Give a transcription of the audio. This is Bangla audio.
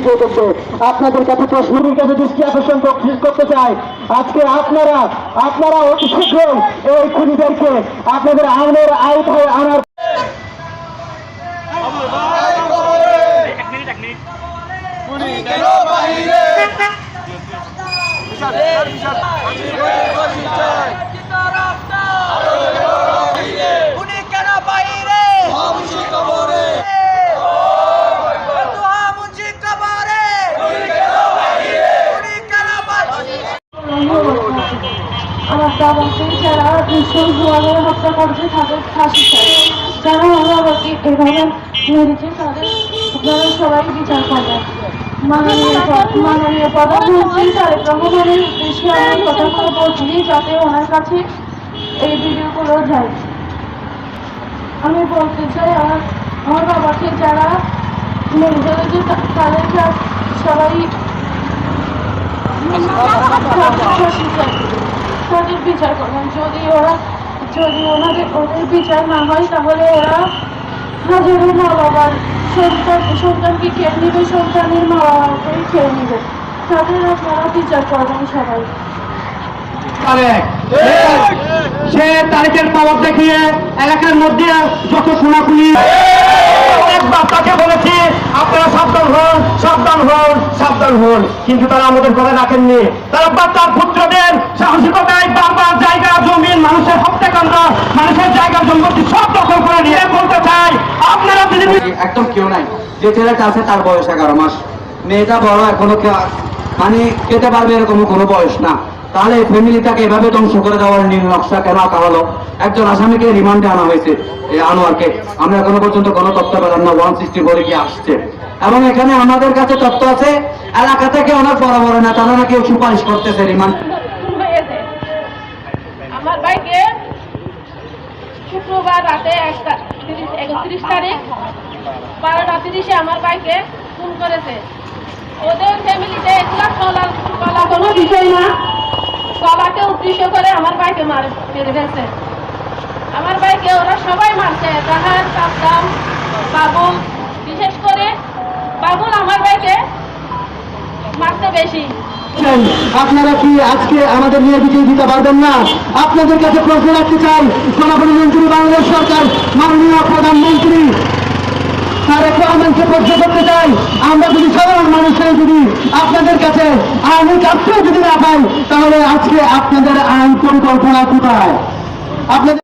ফুটিয়ে তুলবে। আপনাদের কাছে প্রশ্নের কাছে দৃষ্টি আকর্ষণ করতে চাই, আজকে আপনারা অতি শীঘ্রই এই খুনিদেরকে আপনাদের আইনের আওতায় আনার আমার দাদাকে যারা দুঃসভাবে হত্যা করছে তাদের ফাঁসি চাই, যারা আমাকে এভাবে মেরেছে তাদের আপনারা সবাই বিচার করবেন। মাননীয় প্রধানমন্ত্রী তারেক রহমানের উদ্দেশ্যে আমি কথাগুলো বলছি যাতে ওনার কাছে এই ভিডিওগুলো যায়। আমি বলতে চাই আমার বাবাকে যারা মেরে ফেলেছে তাদেরকে সবাই তাদের বিচার করবেন। যদি ওদের বিচার না হয় তাহলে ওরা হাজারো মা বাবার সন্তানকে খেয়ে নিবে, সন্তানের মা বাবাকেই খেয়ে নিবে। তাদের আপনারা বিচার করবেন সবাই। সে তারিখের পাওয়ার দেখিয়ে এলাকার মধ্যে যত খুনাখুনি অনেকবার তাকে বলেছি আপনারা সাবধান হন, সাবধান হন, সাবধান হন, কিন্তু তারা আমাদের কথা রাখেননি। তারা তার পুত্রদের সাহসিকতায় বারবার জায়গা জমিন মানুষের হত্যাকাণ্ড, মানুষের জায়গা সম্পত্তি সব দখল করে নিয়ে বলতে চাই আপনারা একদম কেউ নাই। যে ছেলেটা আছে তার বয়স 11 মাস, মেয়েটা বড় এখনো মানে খেতে পারবে এরকম কোনো বয়স না। তাহলে ফ্যামিলিটাকে এভাবে ধ্বংস করে দেওয়ার নীল নকশা কেন আঁকা হলো? একজন আসামিকে রিমান্ডে আনা হয়েছে, আনোয়ারকে। আমরা এখনো পর্যন্ত কোনো তথ্য পেলাম না 164 কি আসছে। এবং এখানে আমাদের কাছে তথ্য আছে এলাকা থেকে অনেক বড় বড় নেতারা নাকি সুপারিশ করতেছে রিমান্ড। আমার ভাইকে শুক্রবার রাতে 31 তারিখ 12:30 আমার ভাইকে খুন করেছে। ওদের ফ্যামিলিতে এগুলা চলা কোনো বিষয় না। চলাকে উদ্দেশ্য করে আমার ভাইকে মেরে ফেলছে। আমার ভাইকে ওরা সবাই মারছে, জাহাজ, কাপদাম, বাবুল, বিশেষ করে বাবুল আমার ভাইকে মারতে বেশি। আপনারা কি আজকে আমাদের নিয়ে বিজয় দিতে পারবেন না? আপনাদের কাছে প্রশ্ন রাখতে চাই, জনপ্রতিনিধি বাংলাদেশ সরকার মাননীয় প্রধানমন্ত্রী তারেক রহমানকে প্রশ্ন করতে চাই, আমরা যদি সাধারণ মানুষের যদি আপনাদের কাছে আইনি কাজটাও যদি না পাই তাহলে আজকে আপনাদের আইন পরিকল্পনা কোথায়? আপনাদের